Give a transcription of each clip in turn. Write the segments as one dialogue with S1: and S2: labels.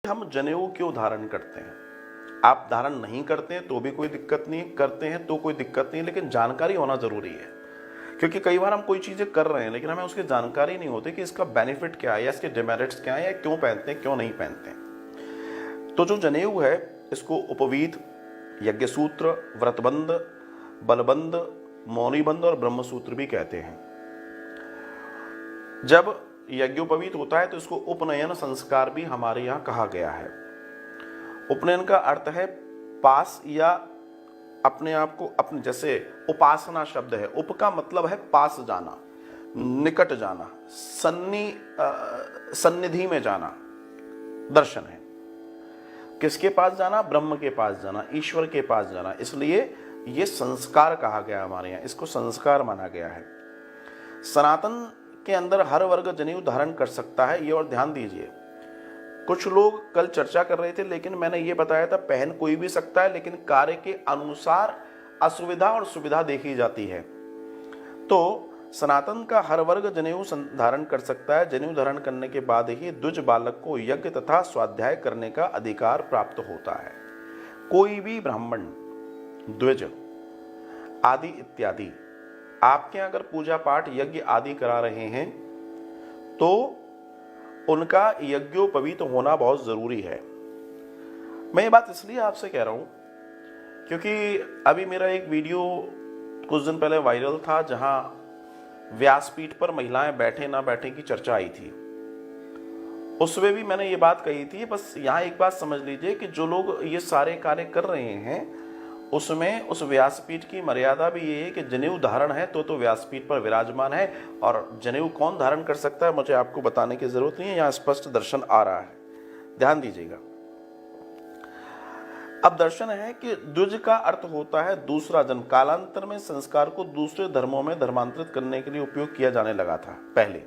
S1: हम जनेऊ क्यों धारण करते हैं? आप धारण नहीं करते हैं तो भी कोई दिक्कत नहीं, करते हैं तो कोई दिक्कत नहीं, लेकिन जानकारी होना जरूरी है। क्योंकि कई बार हम कोई चीजें कर रहे हैं लेकिन हमें उसकी जानकारी नहीं होती कि इसका बेनिफिट क्या है या इसके डिमेरिट्स क्या है या क्यों पहनते हैं क्यों नहीं पहनते हैं। तो जो जनेऊ है इसको उपवीत, यज्ञसूत्र, व्रतबंध, बलबंध, मौनीबंध और ब्रह्मसूत्र भी कहते हैं। जब यज्ञोपवीत होता है तो इसको उपनयन संस्कार भी हमारे यहां कहा गया है। उपनयन का अर्थ है पास या अपने आप को अपने, जैसे उपासना शब्द है, उप का मतलब है पास जाना, निकट जाना, सन्निधि में जाना, दर्शन है। किसके पास जाना? ब्रह्म के पास जाना, ईश्वर के पास जाना। इसलिए यह संस्कार कहा गया हमारे यहां, इसको संस्कार माना गया है। सनातन के अंदर हर वर्ग जनेऊ धारण कर सकता है, ये और ध्यान दीजिए। कुछ लोग कल चर्चा कर रहे थे लेकिन मैंने ये बताया था पहन कोई भी सकता है, लेकिन कार्य के अनुसार असुविधा और सुविधा देखी जाती है। तो सनातन का हर वर्ग जनेऊ धारण कर सकता है। जनेऊ धारण करने के बाद ही द्विज बालक को यज्ञ तथा स्वाध्याय करने का अधिकार प्राप्त होता है। कोई भी ब्राह्मण, द्विज आदि इत्यादि आपके अगर पूजा पाठ यज्ञ आदि करा रहे हैं तो उनका यज्ञोपवीत होना बहुत जरूरी है। मैं ये बात इसलिए आपसे कह रहा हूं क्योंकि अभी मेरा एक वीडियो कुछ दिन पहले वायरल था जहां व्यासपीठ पर महिलाएं बैठे ना बैठे की चर्चा आई थी। उसमें भी मैंने ये बात कही थी। बस यहां एक बात समझ लीजिए कि जो लोग ये सारे कार्य कर रहे हैं उसमें उस व्यासपीठ की मर्यादा भी ये है कि जनेऊ धारण है तो व्यासपीठ पर विराजमान है। और जनेऊ कौन धारण कर सकता है मुझे आपको बताने की जरूरत नहीं है, यहां स्पष्ट दर्शन आ रहा है, ध्यान दीजिएगा। अब दर्शन है कि द्विज का अर्थ होता है दूसरा जन्म। कालांतर में संस्कार को दूसरे धर्मों में धर्मांतरित करने के लिए उपयोग किया जाने लगा था। पहले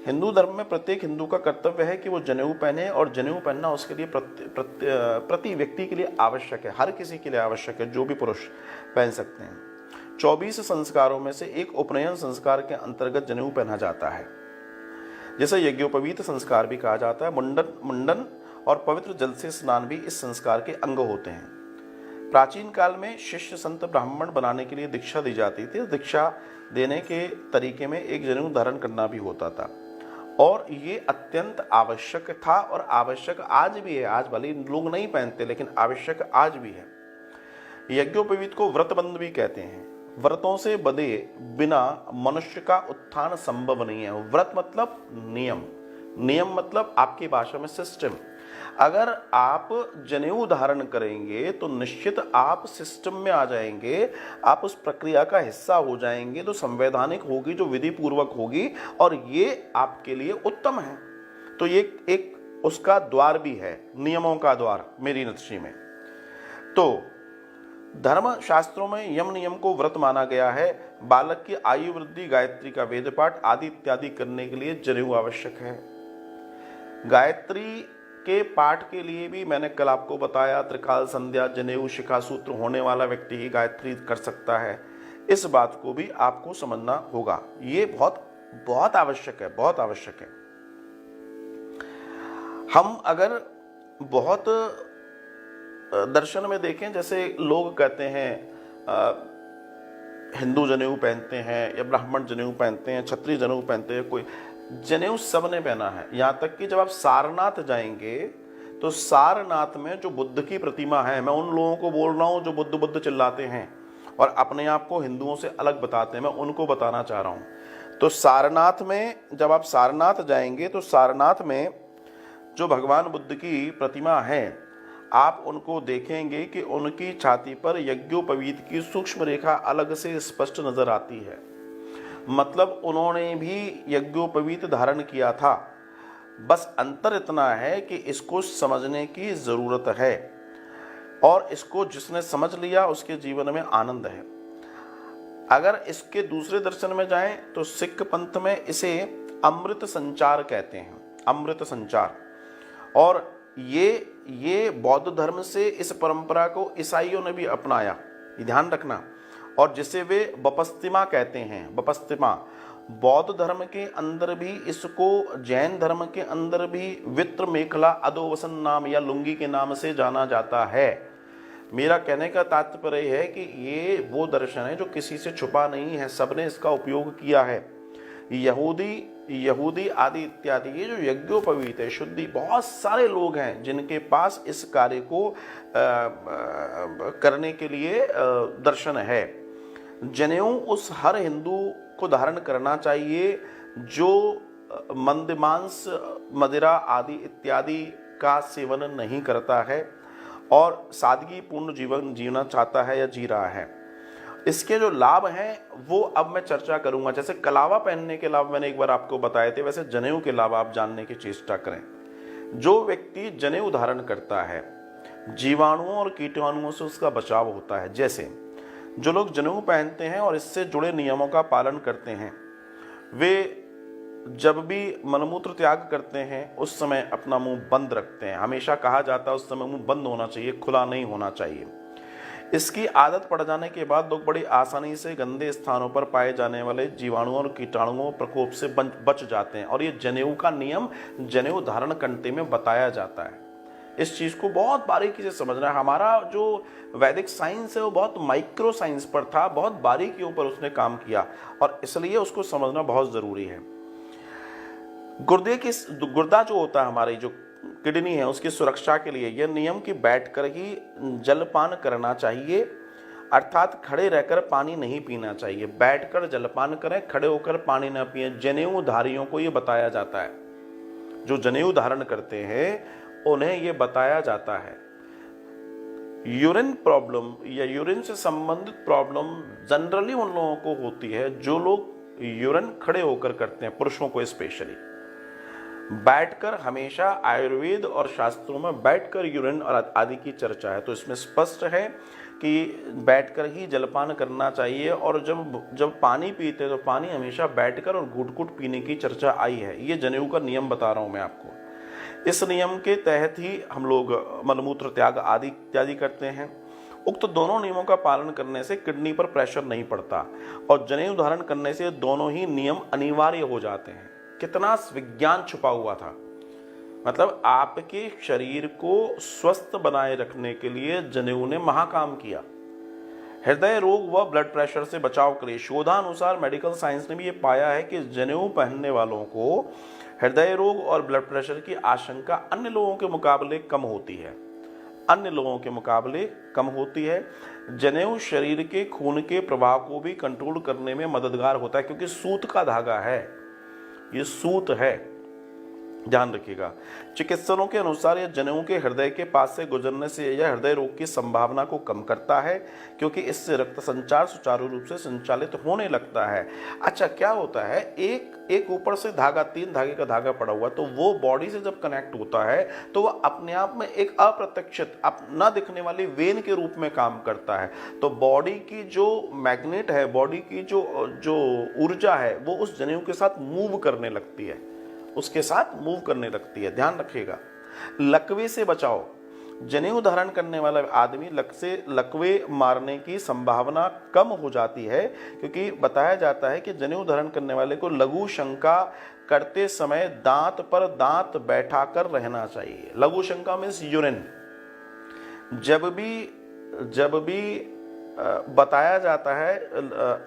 S1: हिंदू धर्म में प्रत्येक हिंदू का कर्तव्य है कि वो जनेऊ पहने, और जनेऊ पहनना उसके लिए प्रति व्यक्ति के लिए आवश्यक है, हर किसी के लिए आवश्यक है, जो भी पुरुष पहन सकते हैं। 24 संस्कारों में से एक उपनयन संस्कार के अंतर्गत जनेऊ पहना जाता है, जिसे यज्ञोपवीत संस्कार भी कहा जाता है। मुंडन और पवित्र जल से स्नान भी इस संस्कार के अंग होते हैं। प्राचीन काल में शिष्य संत ब्राह्मण बनाने के लिए दीक्षा दी जाती थी। दीक्षा देने के तरीके में एक जनेऊ धारण करना भी होता था और ये अत्यंत आवश्यक था और आवश्यक आज भी है। आज भले लोग नहीं पहनते लेकिन आवश्यक आज भी है। यज्ञोपवीत को व्रतबंध भी कहते हैं। व्रतों से बंधे बिना मनुष्य का उत्थान संभव नहीं है। व्रत मतलब नियम, नियम मतलब आपकी भाषा में सिस्टम। अगर आप जनेऊ धारण करेंगे तो निश्चित आप सिस्टम में आ जाएंगे, आप उस प्रक्रिया का हिस्सा हो जाएंगे जो संवैधानिक होगी, जो विधि पूर्वक होगी, और ये आपके लिए उत्तम है। तो ये एक उसका द्वार भी है, नियमों का द्वार मेरी दृष्टि में। तो धर्म शास्त्रों में यम नियम को व्रत माना गया है। बालक की आयु वृद्धि, गायत्री का वेद पाठ आदि इत्यादि करने के लिए जनेऊ आवश्यक है। गायत्री के पाठ के लिए भी मैंने कल आपको बताया, त्रिकाल संध्या, जनेऊ, शिखा सूत्र होने वाला व्यक्ति ही गायत्री कर सकता है। इस बात को भी आपको समझना होगा। ये बहुत बहुत आवश्यक है, बहुत आवश्यक है। हम अगर बहुत दर्शन में देखें, जैसे लोग कहते हैं हिंदू जनेऊ पहनते हैं या ब्राह्मण जनेऊ पहनते हैं, क्षत्रिय जनेऊ पहनते हैं, कोई जनेऊ सबने पहना है। यहां तक कि जब आप सारनाथ जाएंगे तो सारनाथ में जो बुद्ध की प्रतिमा है, मैं उन लोगों को बोल रहा हूं जो बुद्ध बुद्ध चिल्लाते हैं और अपने आप को हिंदुओं से अलग बताते हैं, मैं उनको बताना चाह रहा हूं। तो सारनाथ में जब आप सारनाथ जाएंगे तो सारनाथ में जो भगवान बुद्ध की प्रतिमा है, आप उनको देखेंगे कि उनकी छाती पर यज्ञोपवीत की सूक्ष्म रेखा अलग से स्पष्ट नजर आती है। मतलब उन्होंने भी यज्ञोपवीत धारण किया था। बस अंतर इतना है कि इसको समझने की जरूरत है और इसको जिसने समझ लिया उसके जीवन में आनंद है। अगर इसके दूसरे दर्शन में जाएं तो सिख पंथ में इसे अमृत संचार कहते हैं, अमृत संचार। और ये बौद्ध धर्म से इस परंपरा को ईसाइयों ने भी अपनाया, ध्यान रखना। और जिसे वे बपस्तिमा कहते हैं, बपस्तिमा बौद्ध धर्म के अंदर भी इसको, जैन धर्म के अंदर भी वित्र मेखला अधोवसन नाम या लुंगी के नाम से जाना जाता है। मेरा कहने का तात्पर्य है कि ये वो दर्शन है जो किसी से छुपा नहीं है, सबने इसका उपयोग किया है। यहूदी आदि इत्यादि ये जो यज्ञोपवीत है, शुद्धि, बहुत सारे लोग हैं जिनके पास इस कार्य को करने के लिए दर्शन है। जनेऊ उस हर हिंदू को धारण करना चाहिए जो मंदमांस, मदिरा आदि इत्यादि का सेवन नहीं करता है और सादगी पूर्ण जीवन जीना चाहता है या जी रहा है। इसके जो लाभ हैं वो अब मैं चर्चा करूंगा। जैसे कलावा पहनने के लाभ मैंने एक बार आपको बताए थे, वैसे जनेऊ के लाभ आप जानने की चेष्टा करें। जो व्यक्ति जनेऊ धारण करता है, जीवाणुओं और कीटाणुओं से उसका बचाव होता है। जैसे जो लोग जनेऊ पहनते हैं और इससे जुड़े नियमों का पालन करते हैं, वे जब भी मलमूत्र त्याग करते हैं उस समय अपना मुंह बंद रखते हैं। हमेशा कहा जाता है उस समय मुंह बंद होना चाहिए, खुला नहीं होना चाहिए। इसकी आदत पड़ जाने के बाद लोग बड़ी आसानी से गंदे स्थानों पर पाए जाने वाले जीवाणुओं और कीटाणुओं प्रकोप से बच जाते हैं। और ये जनेऊ का नियम जनेऊ धारण करते में बताया जाता है। इस चीज को बहुत बारीकी से समझना है। हमारा जो वैदिक साइंस है वो बहुत माइक्रो साइंस पर था, बहुत बारीकियों पर उसने काम किया और इसलिए उसको समझना बहुत जरूरी है। गुर्दा जो होता है, हमारी जो किडनी है, उसकी सुरक्षा के लिए यह नियम कि बैठकर ही जलपान करना चाहिए, अर्थात खड़े रहकर पानी नहीं पीना चाहिए। बैठकर जलपान करें, खड़े होकर पानी न पिए। जनेऊ धारियों को यह बताया जाता है, जो जनेऊ धारण करते हैं उन्हें यह बताया जाता है। यूरिन प्रॉब्लम या यूरिन से संबंधित प्रॉब्लम जनरली उन लोगों को होती है जो लोग यूरिन खड़े होकर करते हैं, पुरुषों को स्पेशली। बैठकर हमेशा आयुर्वेद और शास्त्रों में बैठकर यूरिन और आदि की चर्चा है, तो इसमें स्पष्ट है कि बैठकर ही जलपान करना चाहिए। और जब पानी पीते तो पानी हमेशा बैठकर और घुट-घुट पीने की चर्चा आई है। ये जनेऊ का नियम बता रहा हूं मैं आपको। इस नियम के तहत ही हम लोग मलमूत्र त्याग आदि इत्यादि करते हैं। उक्त दोनों नियमों का पालन करने से किडनी पर प्रेशर नहीं पड़ता और जनेऊ धारण करने से दोनों ही नियम अनिवार्य हो जाते हैं। कितना विज्ञान छुपा हुआ था, मतलब आपके शरीर को स्वस्थ बनाए रखने के लिए जनेऊ ने महाकाम किया। हृदय रोग व ब्लड प्रेशर से बचाव के लिए शोधानुसार मेडिकल साइंस ने भी ये पाया है कि जनेऊ पहनने वालों को हृदय रोग और ब्लड प्रेशर की आशंका अन्य लोगों के मुकाबले कम होती है। जनेऊ शरीर के खून के प्रवाह को भी कंट्रोल करने में मददगार होता है, क्योंकि सूत का धागा है, ये सूत है, ध्यान रखिएगा। चिकित्सकों के अनुसार यह जनेऊ के हृदय के पास से गुजरने से यह हृदय रोग की संभावना को कम करता है, क्योंकि इससे रक्त संचार सुचारू रूप से संचालित होने लगता है। अच्छा, क्या होता है, एक ऊपर से धागा, 3 धागे का धागा पड़ा हुआ, तो वो बॉडी से जब कनेक्ट होता है तो वह अपने आप में एक अप्रत्यक्षित, न दिखने वाली वेन के रूप में काम करता है। तो बॉडी की जो मैग्नेट है, बॉडी की जो ऊर्जा है, वो उस जनेऊ के साथ मूव करने लगती है, ध्यान रखिएगा। लकवे से बचाओ। जनेऊ धारण करने वाला आदमी लकवे मारने की संभावना कम हो जाती है, क्योंकि बताया जाता है कि जनेऊ धारण करने वाले को लघु शंका करते समय दांत पर दांत बैठाकर रहना चाहिए। लघु शंका मीन्स यूरिन। जब भी बताया जाता है,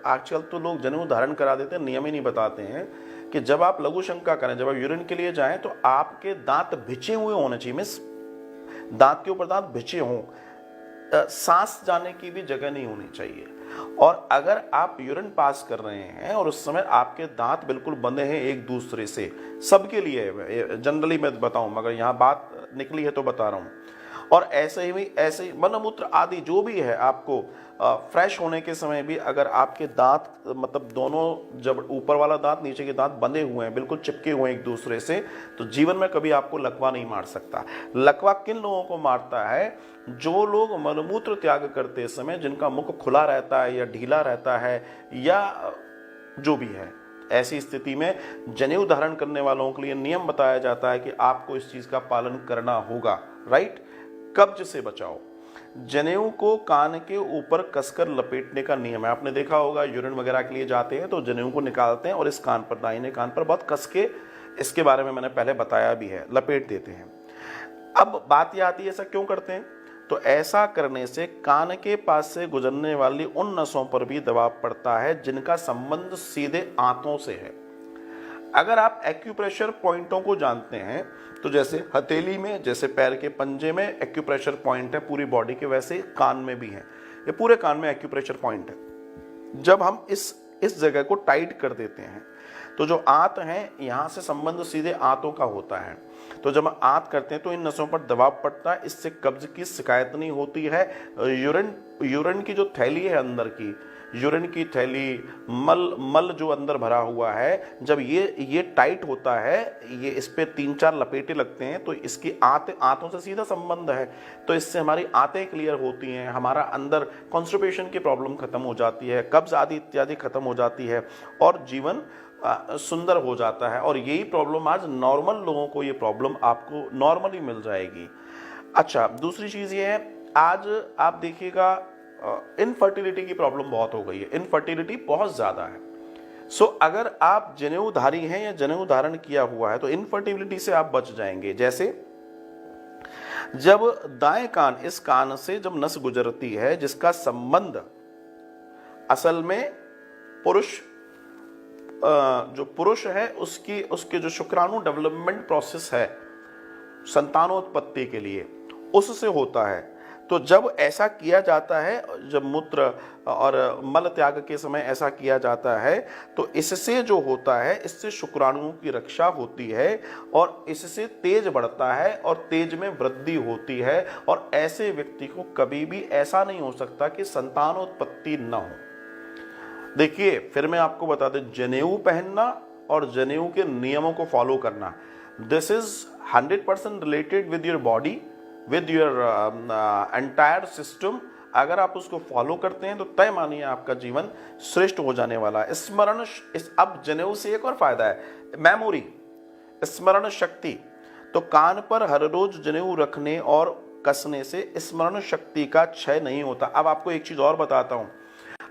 S1: आजकल तो लोग जनेऊ धारण करा देते हैं, नियम ही नहीं बताते हैं कि जब आप लघु शंका करें, जब आप यूरिन के लिए जाएं, तो आपके दांत भिचे हुए होने चाहिए, मीन्स दांत के ऊपर दांत भिचे हों, सांस जाने की भी जगह नहीं होनी चाहिए। और अगर आप यूरिन पास कर रहे हैं और उस समय आपके दांत बिल्कुल बंधे हैं एक दूसरे से, सबके लिए जनरली मैं बताऊं, मगर यहां बात निकली है तो बता रहा हूं। और ऐसे ही मलमूत्र आदि जो भी है, आपको फ्रेश होने के समय भी अगर आपके दांत, मतलब दोनों, जब ऊपर वाला दांत नीचे के दांत बंधे हुए हैं, बिल्कुल चिपके हुए हैं एक दूसरे से, तो जीवन में कभी आपको लकवा नहीं मार सकता। लकवा किन लोगों को मारता है? जो लोग मलमूत्र त्याग करते समय जिनका मुख खुला रहता है या ढीला रहता है या जो भी है, ऐसी स्थिति में जनेऊ धारण करने वालों के लिए नियम बताया जाता है कि आपको इस चीज का पालन करना होगा। राइट? कब्ज से बचाओ। जनेऊ को कान के ऊपर कसकर लपेटने का नियम है। आपने देखा होगा यूरिन वगैरह के लिए जाते हैं तो जनेऊ को निकालते हैं और इस कान पर, दाहिने कान पर बहुत कस के, इसके बारे में मैंने पहले बताया भी है, लपेट देते हैं। अब बात यह आती है ऐसा क्यों करते हैं? तो ऐसा करने से कान के पास से गुजरने वाली उन नसों पर भी दबाव पड़ता है जिनका संबंध सीधे आंतों से है। अगर आप एक्यूप्रेशर पॉइंटों को जानते हैं तो जैसे हथेली में, जैसे पैर के पंजे में एक्यूप्रेशर पॉइंट है पूरी बॉडी के, वैसे कान में भी है। ये पूरे कान में एक्यूप्रेशर पॉइंट है। जब हम इस जगह को टाइट कर देते हैं तो जो आंत है, यहां से संबंध सीधे आंतों का होता है। तो जब हम आंत करते हैं तो इन नसों पर दबाव पड़ता है, इससे कब्ज की शिकायत नहीं होती है। यूरिन की जो थैली है अंदर की, यूरिन की थैली, मल जो अंदर भरा हुआ है, जब ये टाइट होता है, ये इस पे 3-4 लपेटे लगते हैं तो इसकी आंतों से सीधा संबंध है। तो इससे हमारी आंतें क्लियर होती हैं, हमारा अंदर कॉन्स्टिपेशन की प्रॉब्लम खत्म हो जाती है, कब्ज आदि इत्यादि खत्म हो जाती है और जीवन सुंदर हो जाता है। और यही प्रॉब्लम आज नॉर्मल लोगों को, ये प्रॉब्लम आपको नॉर्मली मिल जाएगी। अच्छा, दूसरी चीज ये है, आज आप देखिएगा इनफर्टिलिटी की प्रॉब्लम बहुत हो गई है, इनफर्टिलिटी बहुत ज्यादा है। सो अगर आप जनेऊधारी हैं या जनेऊ धारण किया हुआ है तो इनफर्टिलिटी से आप बच जाएंगे। जैसे जब दाएं कान, इस कान से जब नस गुजरती है जिसका संबंध असल में पुरुष, जो पुरुष है उसके जो शुक्राणु डेवलपमेंट प्रोसेस है संतानोत्पत्ति के लिए, उससे होता है। तो जब ऐसा किया जाता है, जब मूत्र और मल त्याग के समय ऐसा किया जाता है तो इससे जो होता है, इससे शुक्राणुओं की रक्षा होती है और इससे तेज बढ़ता है और तेज में वृद्धि होती है। और ऐसे व्यक्ति को कभी भी ऐसा नहीं हो सकता कि संतानोत्पत्ति न हो। देखिए, फिर मैं आपको बता दूं, जनेऊ पहनना और जनेऊ के नियमों को फॉलो करना, this is 100% related with your body, with your entire system. अगर आप उसको फॉलो करते हैं तो तय मानिए आपका जीवन श्रेष्ठ हो जाने वाला है। स्मरण, अब जनेऊ से एक और फायदा है, मेमोरी, स्मरण शक्ति। तो कान पर हर रोज जनेऊ रखने और कसने से स्मरण शक्ति का क्षय नहीं होता। अब आपको एक चीज और बताता हूं,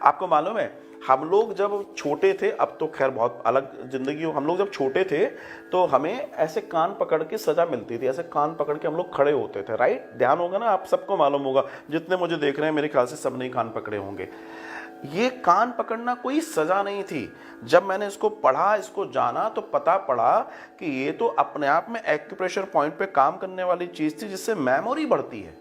S1: आपको मालूम है हम लोग जब छोटे थे, अब तो खैर बहुत अलग जिंदगी हो, हम लोग जब छोटे थे तो हमें ऐसे कान पकड़ के सजा मिलती थी, ऐसे कान पकड़ के हम लोग खड़े होते थे, राइट? ध्यान होगा ना, आप सबको मालूम होगा, जितने मुझे देख रहे हैं मेरे ख्याल से सबने कान पकड़े होंगे। ये कान पकड़ना कोई सजा नहीं थी। जब मैंने इसको पढ़ा, इसको जाना, तो पता पड़ा कि ये तो अपने आप में एक्यूप्रेशर पॉइंट पे काम करने वाली चीज थी जिससे मेमोरी बढ़ती है,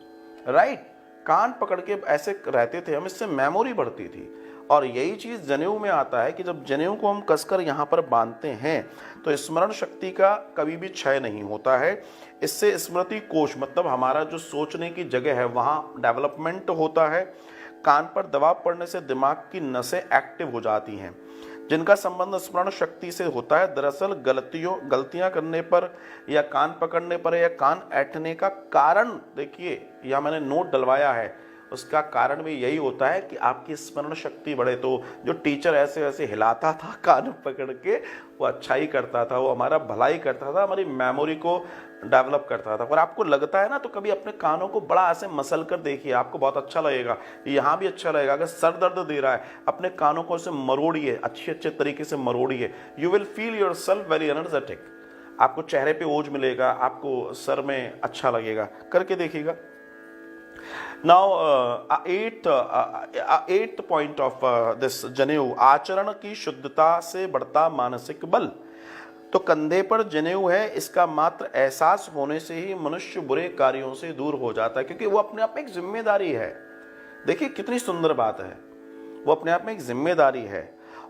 S1: राइट? कान पकड़ के ऐसे रहते थे हम, इससे मेमोरी बढ़ती थी। और यही चीज जनेऊ में आता है कि जब जनेऊ को हम कसकर यहाँ पर बांधते हैं तो स्मरण शक्ति का कभी भी क्षय नहीं होता है। इससे स्मृति कोश, मतलब हमारा जो सोचने की जगह है, वहाँ डेवलपमेंट होता है। कान पर दबाव पड़ने से दिमाग की नसें एक्टिव हो जाती हैं जिनका संबंध स्मरण शक्ति से होता है। दरअसल गलतियां करने पर या कान पकड़ने पर या कान ऐंठने का कारण, देखिए यह मैंने नोट डलवाया है, उसका कारण भी यही होता है कि आपकी स्मरण शक्ति बढ़े। तो जो टीचर ऐसे ऐसे हिलाता था कान पकड़ के, वो अच्छाई करता था, वो हमारा भलाई करता था, हमारी मेमोरी को डेवलप करता था। और आपको लगता है ना, तो कभी अपने कानों को बड़ा ऐसे मसल कर देखिए, आपको बहुत अच्छा लगेगा, यहाँ भी अच्छा लगेगा। अगर सर दर्द दे रहा है, अपने कानों को ऐसे मरोड़िए, अच्छे तरीके से मरोड़िए, you will feel yourself very energetic. आपको चेहरे पे ओज मिलेगा, आपको सर में अच्छा लगेगा, करके देखिएगा। Now, eighth point of this जनेऊ, आचरण की शुद्धता से बढ़ता मानसिक बल। तो कंधे पर जनेऊ है, इसका मात्र एहसास होने से ही मनुष्य बुरे कार्यों से दूर हो जाता है, क्योंकि वो अपने आप में एक जिम्मेदारी है। देखिए कितनी सुंदर बात है, वो अपने आप में एक जिम्मेदारी है।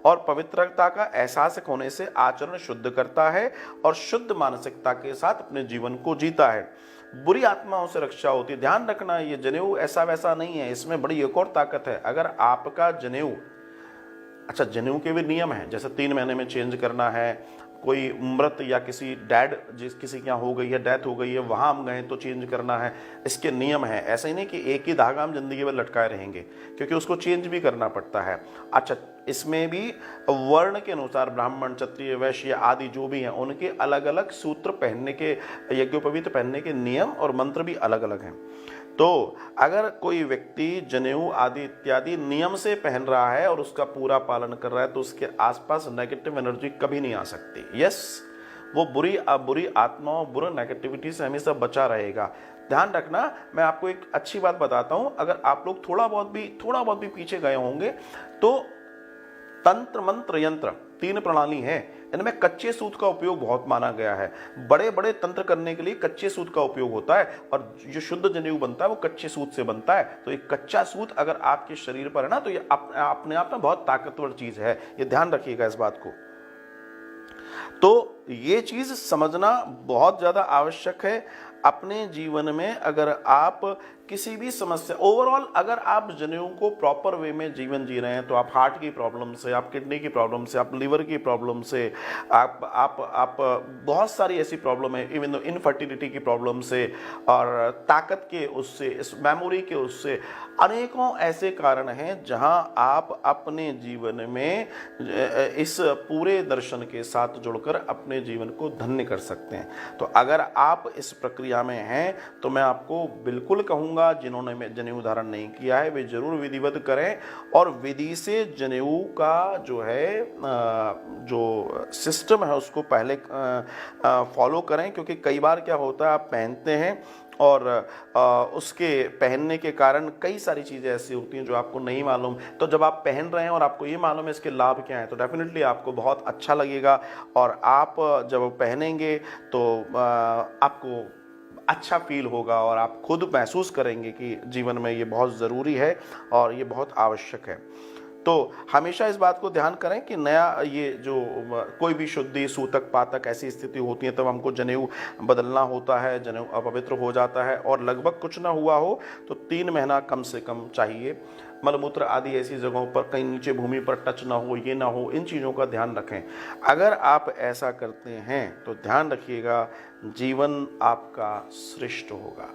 S1: और पवित्रता का एहसास होने से आचरण शुद्ध करता है और शुद्ध मानसिकता के साथ अपने जीवन को जीता है। बुरी आत्माओं से रक्षा होती है। ध्यान रखना, ये जनेऊ ऐसा वैसा नहीं है, इसमें बड़ी एक और ताकत है। अगर आपका जनेऊ, अच्छा जनेऊ के भी नियम है, जैसे 3 महीने में चेंज करना है, कोई मृत या किसी किसी के यहाँ हो गई है, डेथ हो गई है, वहां हम गए तो चेंज करना है, इसके नियम है। ऐसा ही नहीं कि एक ही धागा हम जिंदगी में लटकाए रहेंगे, क्योंकि उसको चेंज भी करना पड़ता है। अच्छा, इसमें भी वर्ण के अनुसार ब्राह्मण, क्षत्रिय, वैश्य आदि जो भी हैं, उनके अलग अलग सूत्र पहनने के, यज्ञोपवीत पहनने के नियम और मंत्र भी अलग अलग हैं। तो अगर कोई व्यक्ति जनेऊ आदि इत्यादि नियम से पहन रहा है और उसका पूरा पालन कर रहा है तो उसके आसपास नेगेटिव एनर्जी कभी नहीं आ सकती। यस, वो बुरी आत्माओं, बुरे नेगेटिविटी से हमेशा बचा रहेगा। ध्यान रखना, मैं आपको एक अच्छी बात बताता हूं, अगर आप लोग थोड़ा बहुत भी पीछे गए होंगे तो तंत्र मंत्र यंत्र 3 प्रणाली है, इनमें कच्चे सूत का उपयोग बहुत माना गया है। बड़े बड़े तंत्र करने के लिए कच्चे सूत का उपयोग होता है और जो शुद्ध जनेऊ बनता है वो कच्चे सूत से बनता है। तो एक कच्चा सूत अगर आपके शरीर पर है ना तो ये अपने आप में बहुत ताकतवर चीज है, ये ध्यान रखिएगा इस बात को। तो ये चीज समझना बहुत ज्यादा आवश्यक है अपने जीवन में। अगर आप किसी भी समस्या, ओवरऑल अगर आप जनेऊ को प्रॉपर वे में जीवन जी रहे हैं तो आप हार्ट की प्रॉब्लम से, आप किडनी की प्रॉब्लम से, आप लिवर की प्रॉब्लम से, आप बहुत सारी ऐसी प्रॉब्लम है, इवन इनफर्टिलिटी की प्रॉब्लम से और ताकत के उससे, इस मेमोरी के उससे, अनेकों ऐसे कारण हैं जहां आप अपने जीवन में इस पूरे दर्शन के साथ जुड़कर अपने जीवन को धन्य कर सकते हैं। तो अगर आप इस प्रक्रिया में हैं तो मैं आपको बिल्कुल कहूंगा जिन्होंने जनेऊ धारण नहीं किया है वे जरूर विधिवत करें और विधि से जनेऊ का जो है जो सिस्टम है उसको पहले फॉलो करें। क्योंकि कई बार क्या होता है, आप पहनते हैं और उसके पहनने के कारण कई सारी चीज़ें ऐसी होती हैं जो आपको नहीं मालूम। तो जब आप पहन रहे हैं और आपको ये मालूम है इसके लाभ क्या हैं तो डेफिनेटली आपको बहुत अच्छा लगेगा और आप जब पहनेंगे तो आपको अच्छा फील होगा और आप खुद महसूस करेंगे कि जीवन में ये बहुत ज़रूरी है और ये बहुत आवश्यक है। तो हमेशा इस बात को ध्यान करें कि नया ये जो कोई भी शुद्धि, सूतक, पातक ऐसी स्थिति होती है तब हमको जनेऊ बदलना होता है, जनेऊ अपवित्र हो जाता है और लगभग कुछ ना हुआ हो तो 3 महीना कम से कम चाहिए। मलमूत्र आदि ऐसी जगहों पर कहीं नीचे भूमि पर टच ना हो, ये ना हो, इन चीज़ों का ध्यान रखें। अगर आप ऐसा करते हैं तो ध्यान रखिएगा जीवन आपका श्रेष्ठ होगा।